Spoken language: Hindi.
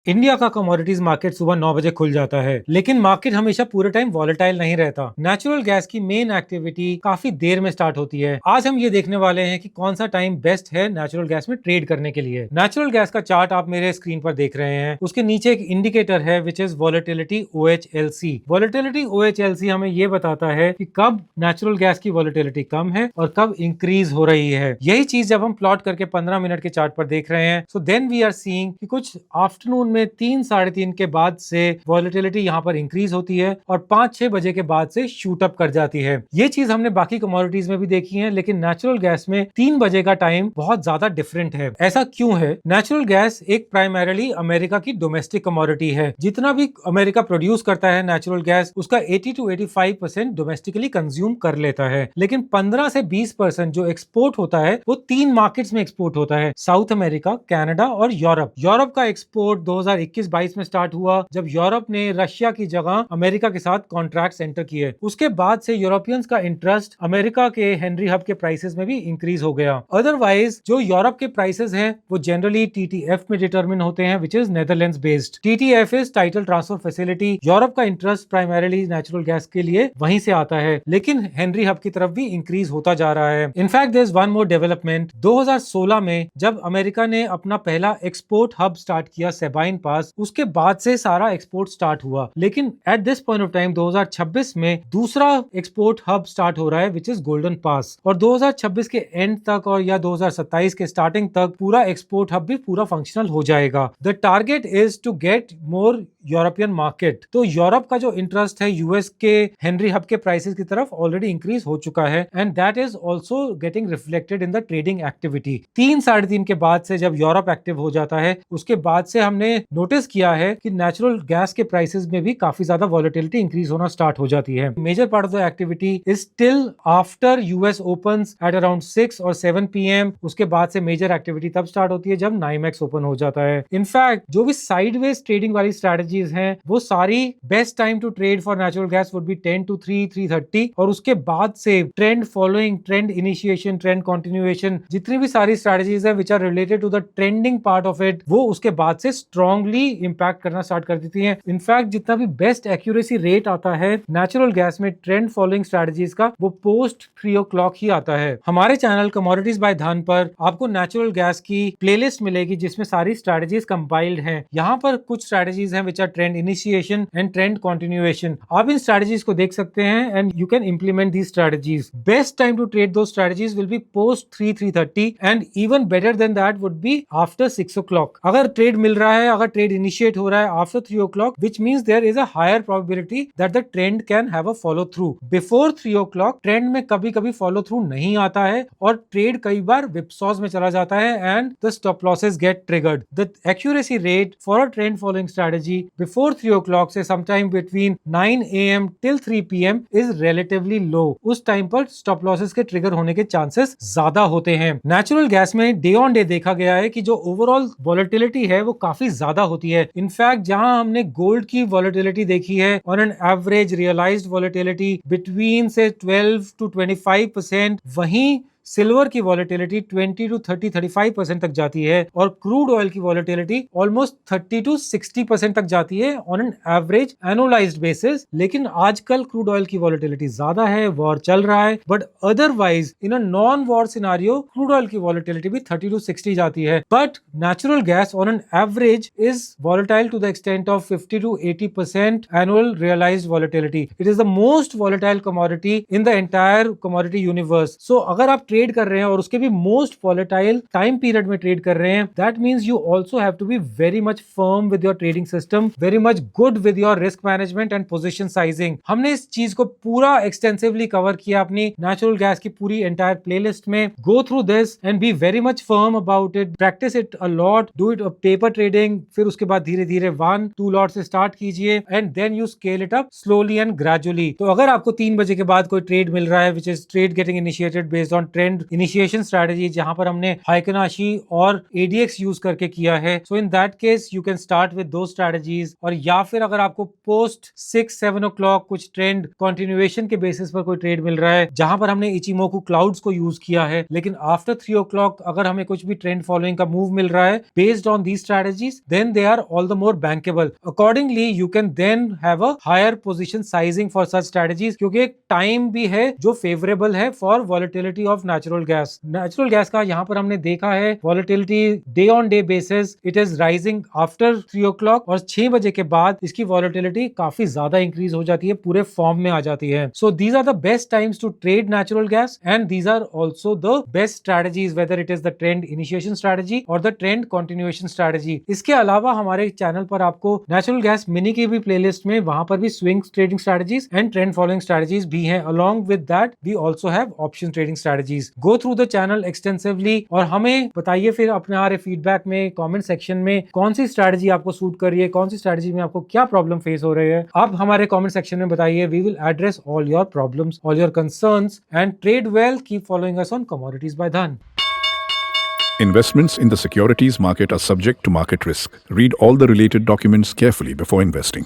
इंडिया का कमोडिटीज मार्केट सुबह 9 बजे खुल जाता है, लेकिन मार्केट हमेशा पूरे टाइम वॉलेटाइल नहीं रहता। नेचुरल गैस की मेन एक्टिविटी काफी देर में स्टार्ट होती है। आज हम ये देखने वाले हैं कि कौन सा टाइम बेस्ट है नेचुरल गैस में ट्रेड करने के लिए। नेचुरल गैस का चार्ट आप मेरे स्क्रीन पर देख रहे हैं। उसके नीचे एक इंडिकेटर है which is volatility OHLC। Volatility OHLC हमें ये बताता है कि कब नेचुरल गैस की वॉलेटिलिटी कम है और कब इंक्रीज हो रही है। यही चीज जब हम प्लॉट करके 15 मिनट के चार्ट पर देख रहे हैं, so then we are seeing कि कुछ आफ्टरनून में 3 साढ़े 3 के बाद से वॉलेटिलिटी यहाँ पर इंक्रीज होती है और 5-6 बजे के बाद से शूट अप कर जाती है। ये चीज हमने बाकी कमोडिटीज में भी देखी है, लेकिन नेचुरल गैस में 3 बजे का टाइम बहुत ज्यादा डिफरेंट है। ऐसा क्यों है? नेचुरल गैस एक प्राइमरीली अमेरिका की डोमेस्टिक कमोडिटी है। जितना भी अमेरिका प्रोड्यूस करता है नेचुरल गैस, उसका 80 to 85% डोमेस्टिकली कंज्यूम कर लेता है, लेकिन 15 से 20% जो एक्सपोर्ट होता है वो 3 मार्केट्स में एक्सपोर्ट होता है, साउथ अमेरिका, कनाडा और यूरोप। यूरोप का एक्सपोर्ट 2021-22 में स्टार्ट हुआ जब यूरोप ने रशिया की जगह अमेरिका के साथ कॉन्ट्रैक्ट एंटर किए। उसके बाद से यूरोपियंस का इंटरेस्ट अमेरिका के हेनरी हब के प्राइसेस में भी इंक्रीज हो गया। अदरवाइज जो यूरोप के प्राइसेस हैं वो जनरली TTF में डिटरमिन होते हैं, which is Netherlands based. TTF is title transfer facility. Europe का इंटरेस्ट प्राइमरीली नेचुरल गैस के लिए वहीं से आता है, लेकिन हेनरी हब की तरफ भी इंक्रीज होता जा रहा है। In fact there is one more development. 2016 में जब अमेरिका ने अपना पहला एक्सपोर्ट हब स्टार्ट किया सेबाइन पास, उसके बाद से सारा एक्सपोर्ट स्टार्ट हुआ, लेकिन at this point of time 2026 में दूसरा एक्सपोर्ट हब स्टार्ट हो रहा है विच इज गोल्डन पास, और 2026 के एंड तक और या 2027 के स्टार्टिंग तक पूरा एक्सपोर्ट हब भी पूरा फंक्शनल हो जाएगा। The target is to get more European market. तो यूरोप का जो इंटरेस्ट है यूएस के हेनरी हब के प्राइसेस की तरफ ऑलरेडी इंक्रीज हो चुका है, and that is also getting reflected in the trading activity. 3 साढ़े 3 के बाद से जब यूरोप एक्टिव हो जाता है, उसके बाद से हमने नोटिस किया है कि नेचुरल गैस के प्राइसेस में भी काफी ज्यादा वॉलेटिलिटी इंक्रीज होना स्टार्ट हो जाती है। Major part of the activity is still after US opens at around 6 और 7 PM। उसके बाद से मेजर एक्टिविटी तब स्टार्ट होती है जब नाइमेक्स ओपन हो जाता है। इनफैक्ट जो भी साइडवेज ट्रेडिंग वाली स्ट्रेटजीज हैं, वो सारी best time to trade for natural gas would be 10 to 3:30, और उसके बाद से trend following, trend initiation, trend continuation, जितनी भी सारी स्ट्रेटजीज है which are related to the trending part of it, वो उसके बाद से स्ट्रांगली इंपैक्ट करना स्टार्ट कर देती हैं। इनफैक्ट जितना भी बेस्ट एक्यूरेसी रेट आता है नेचुरल गैस में ट्रेंड फॉलोइंग स्ट्रेटजीज का, वो पोस्ट 3 o'clock ही आता है। हमारे चैनल कमोडिटीज बाय धन पर आपको नेचुरल गैस की प्लेलिस्ट मिलेगी जिसमें सारी स्ट्रेटजीज कंपाइल्ड हैं। यहाँ पर कुछ स्ट्रेटजीज हैं which are trend initiation and trend continuation. आप इन स्ट्रेटजीज को देख सकते हैं and you can implement these strategies. Best time to trade दो strategies will be post 3:30 and even better than that would be after 6 o'clock। अगर ट्रेड मिल रहा है, अगर ट्रेड इनिशिएट हो रहा है after 3 o'clock, which means there is a higher probability that the trend can have a follow through. Before 3 o'clock trend में कभी कभी फॉलो थ्रू नहीं आता है और ट्रेड कई बार whipsaws में चला जाता है and the stop losses get triggered. The accuracy rate for a trend following strategy before 3 o'clock से sometime between 9 AM till 3 PM is relatively low. उस टाइम पर stop losses के ट्रिगर होने के चांसेस ज्यादा होते हैं। नेचुरल गैस में डे ऑन डे देखा गया है कि जो ओवरऑल वॉलेटिलिटी है वो काफी ज्यादा होती है। इनफैक्ट जहां हमने गोल्ड की वॉलेटिलिटी देखी है on an average realized volatility between से 12 to 25%, वहीं सिल्वर की वॉलेटिलिटी 20 to 35% तक जाती है और क्रूड ऑयल की वॉलेटिलिटी ऑलमोस्ट 30 to 60% तक जाती है on an average annualised basis. लेकिन आजकल क्रूड ऑयल की वॉलेटिलिटी ज्यादा है, वॉर चल रहा है, but otherwise in a non war scenario crude oil की वॉलेटिलिटी भी 30 to 60 जाती है। But natural gas on an average is volatile to the extent of 50 to 80% annual realised volatility. It is the most volatile commodity in the entire commodity universe. So अगर आप ट्रेड कर रहे हैं और उसके भी मोस्ट वॉलेटाइल टाइम पीरियड में ट्रेड कर रहे हैं, that means you also have to be very much firm with your trading system, very much good with your risk management and position sizing. हमने इस चीज को पूरा एक्सटेंसिवली कवर किया अपनी नेचुरल गैस की पूरी एंटायर प्लेलिस्ट में। Go through this and B very much firm about it, practice it a lot, do it paper trading, फिर उसके बाद धीरे धीरे 1-2 लॉट से स्टार्ट कीजिए and then you scale it up slowly and gradually. तो अगर आपको 3 बजे के बाद कोई ट्रेड मिल रहा है which is trade getting initiated based on trend trend initiation strategy जहां पर हमने हाइकेनाशी और एडीएक्स यूज करके किया है, so in that case you can start with दो स्ट्रेटजीज। और या फिर अगर आपको पोस्ट 6-7 ओ क्लॉक कुछ ट्रेंड कंटिन्यूएशन के बेसिस पर कोई ट्रेड मिल रहा है जहां पर हमने इचिमोकू क्लाउड्स को यूज किया है, लेकिन आफ्टर 3 ओ क्लॉक अगर हमें कुछ भी ट्रेंड फॉलोइंग का मूव मिल रहा है based on these strategies, then they are all the more bankable. Accordingly you can then have a higher position sizing for such strategies, क्योंकि एक टाइम भी है जो फेवरेबल है for volatility of natural gas. Natural gas का यहाँ पर हमने देखा है volatility day on day basis it is rising after 3 o'clock, और 6 बजे के बाद इसकी वॉलेटिलिटी काफी ज्यादा इंक्रीज हो जाती है, पूरे फॉर्म में आ जाती है। So these are the best times to trade natural gas and these are also the best strategies, whether it is the trend initiation strategy और द ट्रेंड कंटिन्यूएशन स्ट्रेटजी। इसके अलावा हमारे चैनल पर आपको नेचुरल गैस मिनी की भी प्लेलिस्ट में वहां पर भी swing trading strategies and trend following strategies भी हैं। Along with that we also have option trading strategies. Go through the channel extensively और हमें बताइए फिर अपने आ रहे फीडबैक में कमेंट सेक्शन में कौन सी स्ट्रेटजी आपको सूट कर रही है, कौन सी स्ट्रेटजी में आपको क्या प्रॉब्लम फेस हो रही है। आप हमारे कमेंट सेक्शन में बताइए, we will address all your problems, all your concerns and trade well. Keep following us on commodities by Dhan. Investments in the securities market are subject to market risk. Read all the related documents carefully before investing.